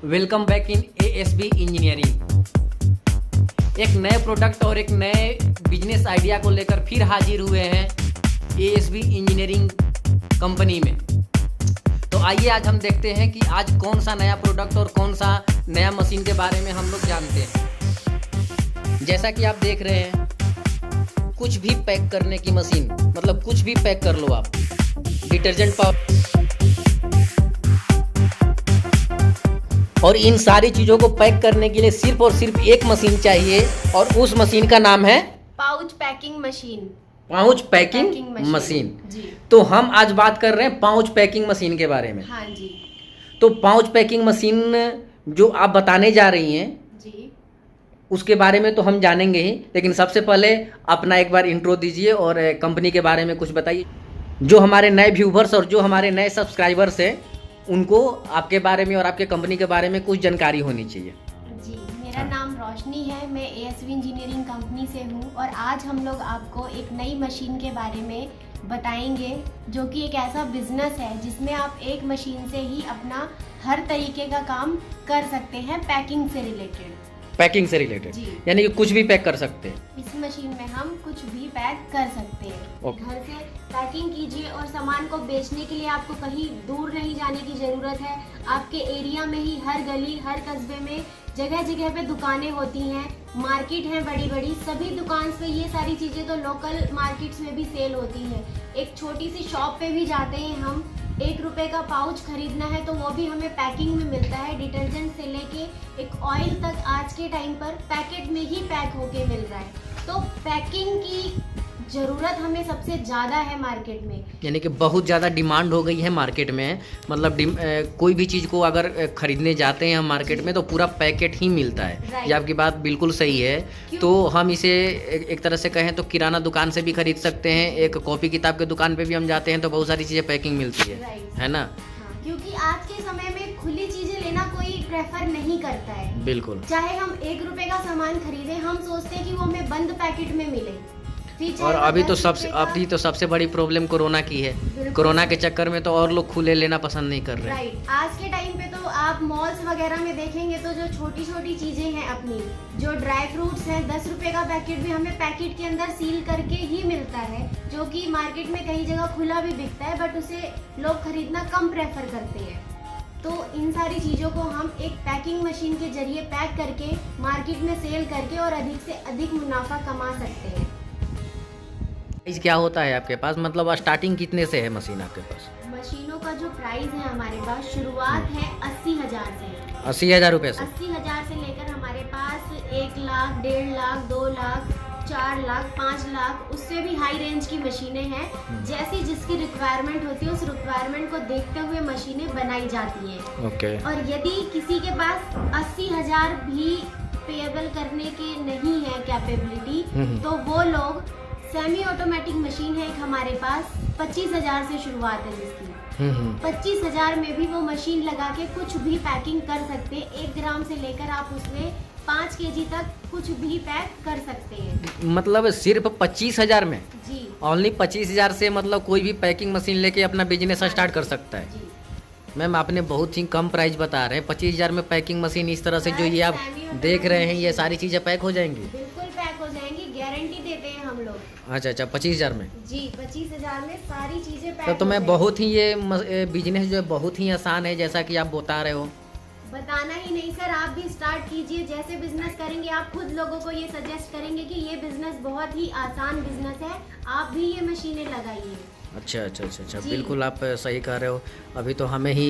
Welcome back in ASB engineering. एक नए product और एक नए बिजनेस आइडिया को लेकर फिर हाजिर हुए हैं ASB इंजीनियरिंग कंपनी में। तो आइए आज हम देखते हैं कि आज कौन सा नया प्रोडक्ट और कौन सा नया मशीन के बारे में हम लोग जानते हैं। जैसा कि आप देख रहे हैं, कुछ भी पैक करने की मशीन, मतलब कुछ भी पैक कर लो आप, डिटर्जेंट पाउडर, और इन सारी चीज़ों को पैक करने के लिए सिर्फ और सिर्फ एक मशीन चाहिए और उस मशीन का नाम है pouch packing machine. Pouch packing machine जी। तो हम आज बात कर रहे हैं पाउच पैकिंग मशीन के बारे में। हाँ जी। तो पाउच पैकिंग मशीन जो आप बताने जा रही हैं जी, उसके बारे में तो हम जानेंगे ही, लेकिन सबसे पहले अपना एक बार इंट्रो दीजिए और कंपनी के बारे में कुछ बताइए। जो हमारे नए व्यूवर्स और जो हमारे नए सब्सक्राइबर्स हैं उनको आपके बारे में और आपके कंपनी के बारे में कुछ जानकारी होनी चाहिए। जी, मेरा नाम रोशनी है, मैं ASB इंजीनियरिंग कंपनी से हूँ और आज हम लोग आपको एक नई मशीन के बारे में बताएंगे जो कि एक ऐसा बिजनेस है जिसमें आप एक मशीन से ही अपना हर तरीके का काम कर सकते हैं पैकिंग से रिलेटेड। पैकिंग से रिलेटेड यानी कि कुछ भी पैक कर सकते हैं। इस मशीन में हम कुछ भी पैक कर सकते हैं। घर से पैकिंग कीजिए और सामान को बेचने के लिए आपको कहीं दूर नहीं जाने की ज़रूरत है। आपके एरिया में ही हर गली हर कस्बे में जगह जगह पे दुकानें होती हैं, मार्केट हैं बड़ी बड़ी, सभी दुकान पे ये सारी चीज़ें तो लोकल मार्केट्स में भी सेल होती हैं। एक छोटी सी शॉप पे भी जाते हैं हम, 1 रुपए का पाउच खरीदना है तो वो भी हमें पैकिंग में मिलता है। डिटर्जेंट से लेके एक ऑयल तक आज के टाइम पर पैकेट में ही पैक होके मिल रहा है। तो पैकिंग की ज़रूरत हमें सबसे ज़्यादा है मार्केट में, यानी कि बहुत ज़्यादा डिमांड हो गई है मार्केट में। मतलब कोई भी चीज़ को अगर खरीदने जाते हैं हम मार्केट में तो पूरा पैकेट ही मिलता है। ये आपकी बात बिल्कुल सही है। तो हम इसे एक तरह से कहें तो किराना दुकान से भी खरीद सकते हैं, एक कॉपी किताब के दुकान पे भी हम जाते हैं तो बहुत सारी चीज़ें पैकिंग मिलती है ना। हाँ, क्योंकि आज के समय में खुली चीज़ें लेना कोई प्रेफर नहीं करता है। बिल्कुल, चाहे हम 1 रुपए का सामान खरीदें, हम सोचते हैं कि वो हमें बंद पैकेट में मिले। और अभी तो सबसे बड़ी प्रॉब्लम कोरोना की है। कोरोना के चक्कर में तो और लोग खुले लेना पसंद नहीं कर रहे। राइट। आज के टाइम पे तो आप मॉल्स वगैरह में देखेंगे तो जो छोटी छोटी चीजें हैं अपनी, जो ड्राई फ्रूट्स हैं, 10 रुपए का पैकेट भी हमें पैकेट के अंदर सील करके ही मिलता है, जो कि मार्केट में कई जगह खुला भी बिकता है, बट उसे लोग खरीदना कम प्रेफर करते हैं। तो इन सारी चीज़ों को हम एक पैकिंग मशीन के जरिए पैक करके मार्केट में सेल करके और अधिक से अधिक मुनाफा कमा सकते हैं। क्या होता है आपके पास, मतलब स्टार्टिंग कितने से है मशीन आपके पास? मशीनों का जो प्राइस है हमारे पास, शुरुआत है 80,000 से। 80,000 रुपये से? 80,000 से लेकर हमारे पास 1 लाख, 1.5 लाख, 2 लाख, 4 लाख, 5 लाख, उससे भी हाई रेंज की मशीनें हैं। जैसी जिसकी रिक्वायरमेंट होती है उस रिक्वायरमेंट को देखते हुए मशीनें बनाई जाती हैं। ओके। और यदि किसी के पास 80,000 भी पेएबल करने के नहीं है कैपेबिलिटी, तो वो लोग सेमी ऑटोमेटिक मशीन है एक हमारे पास, 25,000 से शुरुआत है जिसकी। 25,000 में भी वो मशीन लगा के कुछ भी पैकिंग कर सकते हैं। 1 ग्राम से लेकर आप उसमें 5 kg तक कुछ भी पैक कर सकते हैं। मतलब सिर्फ 25,000 में? जी, ओनली 25,000 से मतलब कोई भी पैकिंग मशीन लेके अपना बिजनेस स्टार्ट कर सकता है। जी। मैम आपने बहुत ही कम प्राइस बता रहे हैं। 25,000 में पैकिंग मशीन इस तरह से जो ये आप देख रहे हैं, ये सारी चीज़ें पैक हो जाएंगी? बिल्कुल पैक हो जाएंगी, गारंटी देते हैं हम लोग। अच्छा, 25,000 में? जी, 25,000 में सारी चीज़ें पैक तो मैं बहुत ही ये बिजनेस जो है बहुत ही आसान है जैसा कि आप बता रहे हो। बताना ही नहीं सर, आप भी स्टार्ट कीजिए। जैसे बिजनेस करेंगे आप खुद लोगों को ये सजेस्ट करेंगे कि ये बिजनेस बहुत ही आसान बिजनेस है, आप भी ये मशीनें लगाइए। अच्छा, बिल्कुल आप सही कह रहे हो। अभी तो हमें ही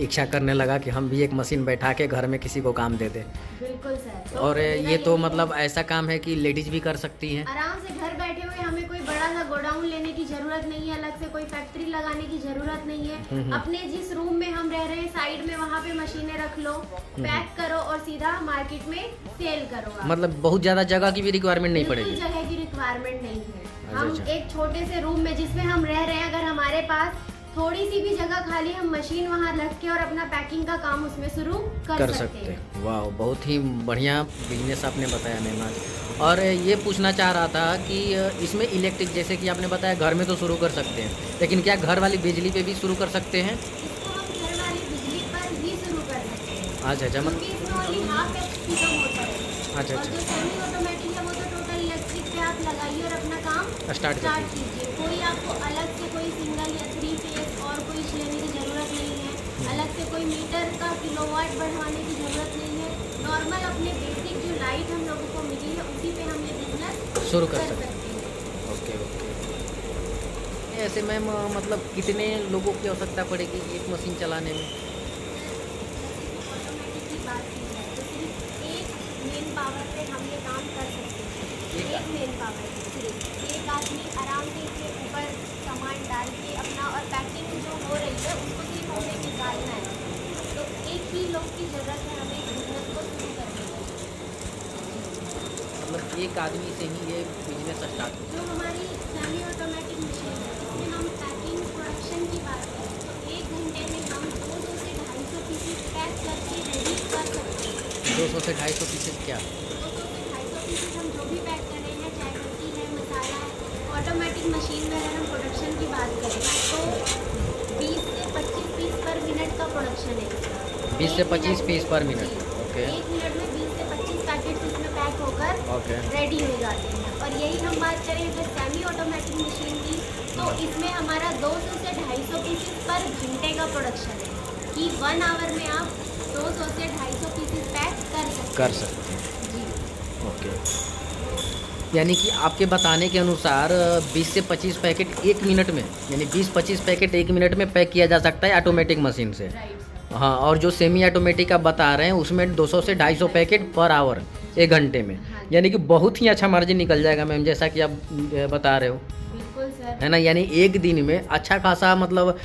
इच्छा करने लगा कि हम भी एक मशीन बैठा के घर में किसी को काम दे दें। बिल्कुल सर। और ये तो मतलब ऐसा काम है कि लेडीज भी कर सकती हैं आराम से घर बैठे हुए। हमें कोई बड़ा सा गोडाउन लेने की जरूरत नहीं है, अलग से कोई फैक्ट्री लगाने की जरूरत नहीं है। अपने जिस रूम में हम रह रहे हैं साइड में वहाँ पे मशीनें रख लो, पैक करो और सीधा मार्केट में सेल करो। मतलब बहुत ज्यादा जगह की भी रिक्वायरमेंट नहीं पड़ेगी? जगह की रिक्वायरमेंट नहीं है। हम एक छोटे से रूम में जिसमें हम रह रहे हैं, अगर हमारे पास थोड़ी सी भी जगह खाली, हम मशीन वहाँ रख के और अपना पैकिंग का काम उसमें शुरू कर सकते हैं। वाह, बहुत ही बढ़िया बिजनेस आपने बताया मैम आज। और ये पूछना चाह रहा था कि इसमें इलेक्ट्रिक, जैसे कि आपने बताया घर में तो शुरू कर सकते हैं, लेकिन क्या घर वाली बिजली पे भी शुरू कर सकते हैं? इसको हम घर वाली बिजली पर भी शुरू कर सकते हैं। अच्छा अच्छा क्योंकि इसमें ओनली हाफ एचपी का मोटर है। अच्छा और अच्छा जो सेमी ऑटोमेटिक है वो तो टोटल इलेक्ट्रिक पे आप लगाइए और अपना काम स्टार्ट कर स्टार्ट कीजिए। कोई आपको अलग से कोई सिंगल या 3 फेज और कोई लेने की ज़रूरत नहीं है। अलग से कोई मीटर का किलोवाट बढ़वाने की ज़रूरत नहीं है। नॉर्मल अपने बेसिक जो लाइट हम लोगों को मिली है उसी पे हम ये बिजनेस शुरू कर कर सकते सकते हैं। Okay okay. ऐसे मैम मतलब कितने लोगों की आवश्यकता पड़ेगी एक मशीन चलाने में? ऑटोमेटिक की बात की जाए तो सिर्फ एक मेन पावर पे हम ये काम कर सकते हैं। एक मेन पावर पे सिर्फ एक आदमी आराम से इसके ऊपर सामान डाल के अपना और पैकिंग जो हो रही है उसको सिर्फ हमें निकालना है। तो एक ही लोग की ज़रूरत है हमें इस बिजनेस को शुरू करने की। मतलब एक आदमी से ही ये बिजनेस स्टार्ट हो? जो हमारी सेमी ऑटोमेटिक मशीन है इसमें हम पैकिंग प्रोडक्शन की बात करें तो 1 घंटे में हम 200 से 250 पीसेस पैक करके रेडी कर सकते हैं। 200 से 250 पीसेस क्या? 200 से 250 पीसेस हम जो भी पैक कर रहे हैं, चाय पत्ती है, मसाला है। ऑटोमेटिक मशीन में अगर हम प्रोडक्शन की बात करें तो 20 से 25 पीस पर मिनट का प्रोडक्शन है। 20 से 25 मिनट पीस पर मिनट। ओके 1 मिनट में 20 से 25 पैकेट्स इसमें पैक होकर ओके रेडी हो जाते हैं। और यही हम बात करें अगर सेमी ऑटोमेटिक मशीन की तो इसमें हमारा 200 से 250 पीसेस पर घंटे का प्रोडक्शन है कि 1 आवर में आप 200 से 250 पीसेस पैक कर सकते हैं। जी ओके। यानी कि आपके बताने के अनुसार 20 से 25 पैकेट 1 मिनट में, यानी 20-25 पैकेट 1 मिनट में पैक किया जा सकता है ऑटोमेटिक मशीन से। Right sir. हाँ, और जो सेमी ऑटोमेटिक आप बता रहे हैं उसमें 200 से 250 पैकेट पर आवर 1 घंटे में, हाँ। यानी कि बहुत ही अच्छा मार्जिन निकल जाएगा मैम, जैसा कि आप बता रहे हो, बिल्कुल सर। है ना। यानी एक दिन में अच्छा खासा मतलब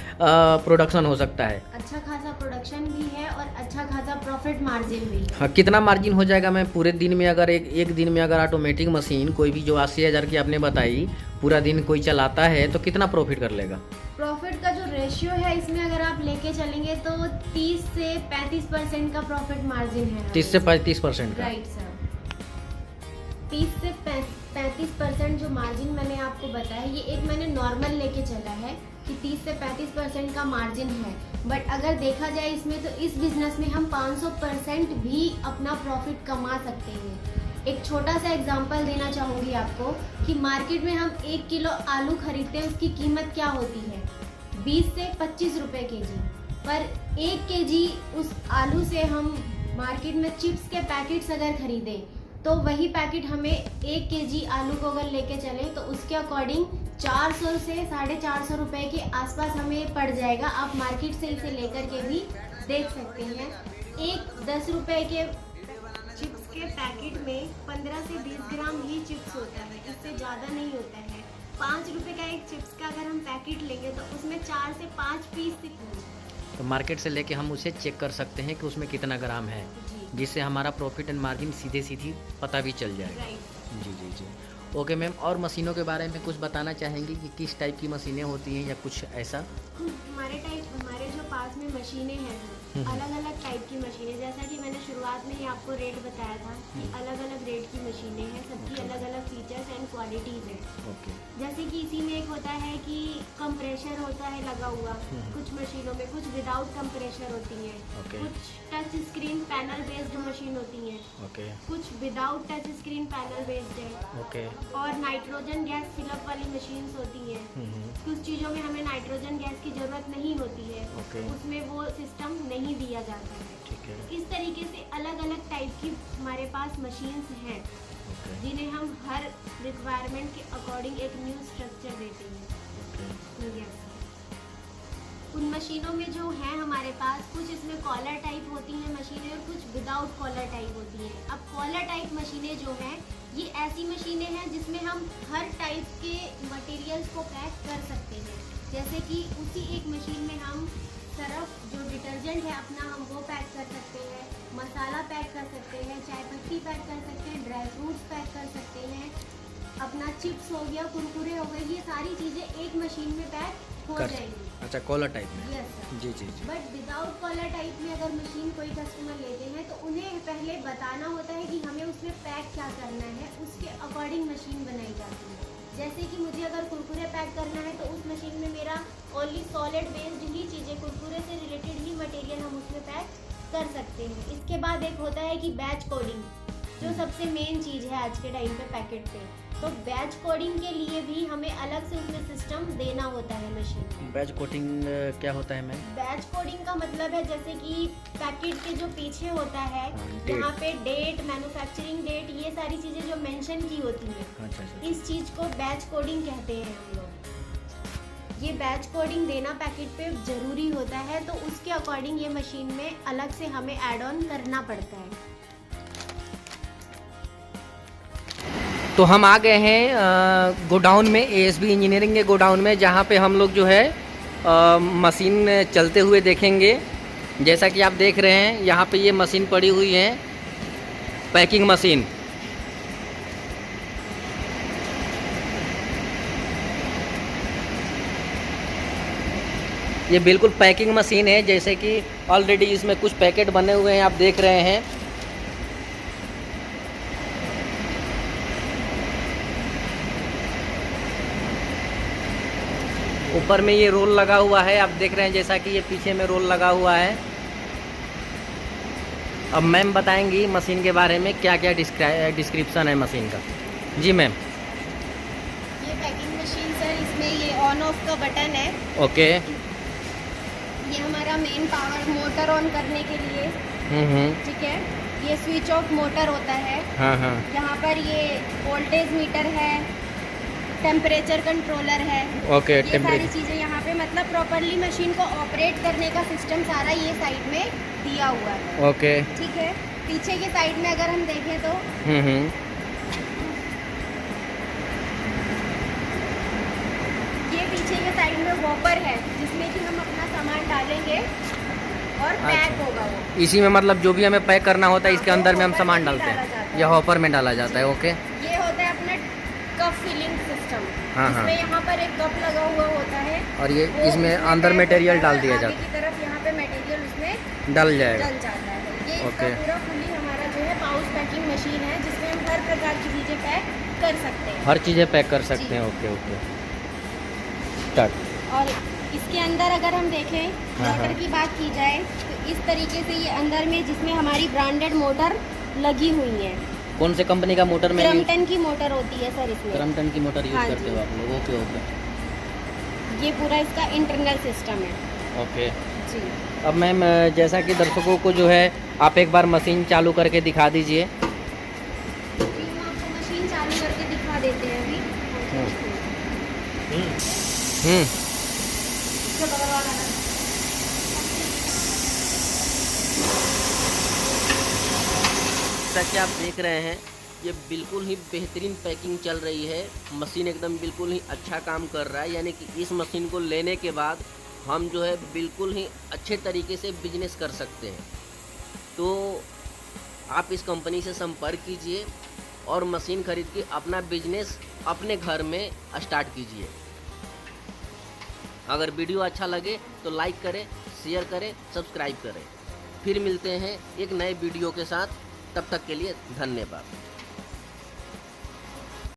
प्रोडक्शन हो सकता है। अच्छा खासा प्रोडक्शन भी है और अच्छा खासा प्रॉफिट मार्जिन भी है। हाँ, कितना मार्जिन हो जाएगा मैम पूरे दिन में? अगर एक दिन में अगर ऑटोमेटिक मशीन कोई भी जो 80,000 की आपने बताई पूरा दिन कोई चलाता है तो कितना प्रॉफिट कर लेगा? प्रॉफिट का जो रेशियो है इसमें अगर आप लेके चलेंगे तो 30 से 35% का प्रॉफिट मार्जिन है। 30 से 35% का? Right sir. 30 से 35% जो मार्जिन मैंने आपको बताया ये एक मैंने नॉर्मल लेके चला है कि 30 से 35% का मार्जिन है। बट अगर देखा जाए इसमें तो इस बिजनेस में हम 500% भी अपना प्रॉफिट कमा सकते हैं। एक छोटा सा एग्जांपल देना चाहूँगी आपको कि मार्केट में हम 1 किलो आलू खरीदते हैं, उसकी कीमत क्या होती है 20 से 25 रुपये केजी। पर 1 केजी उस आलू से हम मार्केट में चिप्स के पैकेट्स अगर खरीदें तो वही पैकेट हमें 1 केजी आलू को अगर लेके चलें तो उसके अकॉर्डिंग 400 से 450 रुपये के आसपास हमें पड़ जाएगा। आप मार्केट से इसे लेकर के भी देख सकते हैं। एक 10 रुपये के चिप्स के पैकेट में 15 से 20 ग्राम ही चिप्स होता है, इससे ज़्यादा नहीं होता है। 5 रुपये का एक चिप्स का अगर हम पैकेट लेंगे तो उसमें 4 से 5 पीस तो मार्केट से लेके हम उसे चेक कर सकते हैं कि उसमें कितना ग्राम है, जिससे हमारा प्रॉफिट एंड मार्जिन सीधी पता भी चल जाएगा। राइट। जी जी जी ओके मैम। और मशीनों के बारे में कुछ बताना चाहेंगी कि किस टाइप की मशीनें होती हैं या कुछ ऐसा? हमारे जो पास में मशीनें हैं अलग अलग टाइप की मशीनें, जैसा कि मैंने शुरुआत में ही आपको रेट बताया था कि अलग अलग रेट की मशीनें हैं, सबकी अलग अलग फीचर्स एंड क्वालिटीज़ हैं। ओके। जैसे कि इसी में एक होता है कि कंप्रेशर होता है लगा हुआ, कुछ मशीनों में कुछ विदाउट कंप्रेशर होती हैं, ओके। कुछ touch screen panel based machine होती हैं, ओके कुछ without touch screen panel based है, ओके और नाइट्रोजन गैस फिलअप वाली मशीन्स होती हैं। कुछ चीज़ों में हमें नाइट्रोजन गैस की ज़रूरत नहीं होती है, ओके। उसमें वो सिस्टम नहीं दिया जाता है। ठीक है। इस तरीके से अलग अलग टाइप की हमारे पास मशीन्स हैं ओके जिन्हें हम हर रिक्वायरमेंट के अकॉर्डिंग एक न्यू स्ट्रक्चर देते हैं। Okay Yes. उन मशीनों में जो है हमारे पास कुछ इसमें कॉलर टाइप होती हैं मशीनें और कुछ विदाउट कॉलर टाइप होती हैं। अब कॉलर टाइप मशीनें जो हैं ये ऐसी मशीनें हैं जिसमें हम हर टाइप के मटेरियल्स को पैक कर सकते हैं। जैसे कि उसी एक मशीन में हम सर्फ जो डिटर्जेंट है अपना हम वो पैक कर सकते हैं, मसाला पैक कर सकते हैं, चाय पत्ती पैक कर सकते हैं, ड्राई फ्रूट्स पैक कर सकते हैं, अपना चिप्स हो गया, कुरकुरे हो गए, ये सारी चीज़ें एक मशीन में पैक हो जाएंगी। अच्छा, कॉलर टाइप में? Yes sir. जी जी जी। बट विदाउट कॉलर टाइप में अगर मशीन कोई कस्टमर लेते हैं तो उन्हें पहले बताना होता है कि हमें उसमें पैक क्या करना है, उसके अकॉर्डिंग मशीन बनाई जाती है। जैसे कि मुझे अगर कुरकुरे पैक करना है तो उस मशीन में मेरा ओनली सॉलिड बेस्ड ही चीज़ें, कुरकुरे से रिलेटेड ही मटेरियल हम उसमें पैक कर सकते हैं। इसके बाद एक होता है कि बैच कोडिंग, जो सबसे मेन चीज़ है आज के टाइम पे पैकेट पे। तो बैच कोडिंग के लिए भी हमें अलग से उसमें सिस्टम देना होता है मशीन में। बैच कोडिंग क्या होता है मैम? बैच कोडिंग का मतलब है जैसे कि पैकेट के जो पीछे होता है, यहाँ पे डेट, मैन्युफैक्चरिंग डेट, ये सारी चीज़ें जो मेंशन की होती हैं, अच्छा। इस चीज़ को बैच कोडिंग कहते हैं हम लोग। ये बैच कोडिंग देना पैकेट पे ज़रूरी होता है, तो उसके अकॉर्डिंग ये मशीन में अलग से हमें ऐड ऑन करना पड़ता है। तो हम आ गए हैं गोडाउन में, एएसबी इंजीनियरिंग के गोडाउन में, जहाँ पे हम लोग जो है मशीन चलते हुए देखेंगे। जैसा कि आप देख रहे हैं यहाँ पे ये मशीन पड़ी हुई है, पैकिंग मशीन। ये बिल्कुल पैकिंग मशीन है, जैसे कि ऑलरेडी इसमें कुछ पैकेट बने हुए हैं, आप देख रहे हैं। ऊपर में ये रोल लगा हुआ है, आप देख रहे हैं, जैसा कि ये पीछे में रोल लगा हुआ है। अब मैम बताएंगी मशीन के बारे में, क्या क्या डिस्क्रिप्शन है मशीन का। जी मैम। ये पैकिंग मशीन सर, इसमें ये ऑन ऑफ का बटन है। ओके। ये हमारा मेन पावर मोटर ऑन करने के लिए, ठीक है। ये स्विच ऑफ मोटर होता है। हाँ। यहाँ पर ये वोल्टेज मीटर है, टेम्परेचर कंट्रोलर है। ओके। ये सारी चीज़ें यहाँ पे मतलब प्रॉपरली मशीन को ऑपरेट करने का सिस्टम सारा ये साइड में दिया हुआ है। ओके। ठीक है। पीछे के साइड में अगर हम देखें तो ये पीछे के साइड में वॉपर है, जिसमें कि हम अपना सामान डालेंगे और पैक होगा वो। इसी में मतलब जो भी हमें पैक करना होता है, इसके अंदर में हम सामान डालते हैं, या हॉपर में डाला जाता है। ओके। ये होता है अपना कप फिलिंग सिस्टम। हाँ। इसमें यहाँ पर एक कप लगा हुआ होता है, और ये इसमें अंदर मटेरियल डाल दिया जाता है, की तरफ यहाँ पे मटेरियल उसमें डल जाएगा। डल जाता है। ये ओके। इसका पूरा फुली हमारा जो है पाउच पैकिंग मशीन है, जिसमें हम हर प्रकार की चीज़ें पैक कर सकते हैं। हर चीज़ें पैक कर सकते हैं। ओके। स्टार्ट। और इसके अंदर अगर हम देखें, मोटर की बात की जाए तो इस तरीके से ये अंदर में, जिसमें हमारी ब्रांडेड मोटर लगी हुई है। कौन से कंपनी का मोटर में? क्रम्पटन की मोटर होती है सर इसमें। क्रम्पटन की मोटर यूज हाँ करते हो आप लोग? ओके। ये पूरा इसका इंटरनल सिस्टम है। ओके जी। अब मैम, जैसा कि दर्शकों को जो है, आप एक बार मशीन चालू करके दिखा दीजिए। हम आपको मशीन चालू करके दिखा देते हैं अभी। जैसा कि आप देख रहे हैं, ये बिल्कुल ही बेहतरीन पैकिंग चल रही है। मशीन एकदम बिल्कुल ही अच्छा काम कर रहा है, यानी कि इस मशीन को लेने के बाद हम जो है बिल्कुल ही अच्छे तरीके से बिजनेस कर सकते हैं। तो आप इस कंपनी से संपर्क कीजिए और मशीन खरीद के अपना बिजनेस अपने घर में स्टार्ट कीजिए। अगर वीडियो अच्छा लगे तो लाइक करें, शेयर करें, सब्सक्राइब करें। फिर मिलते हैं एक नए वीडियो के साथ, तब तक के लिए धन्यवाद।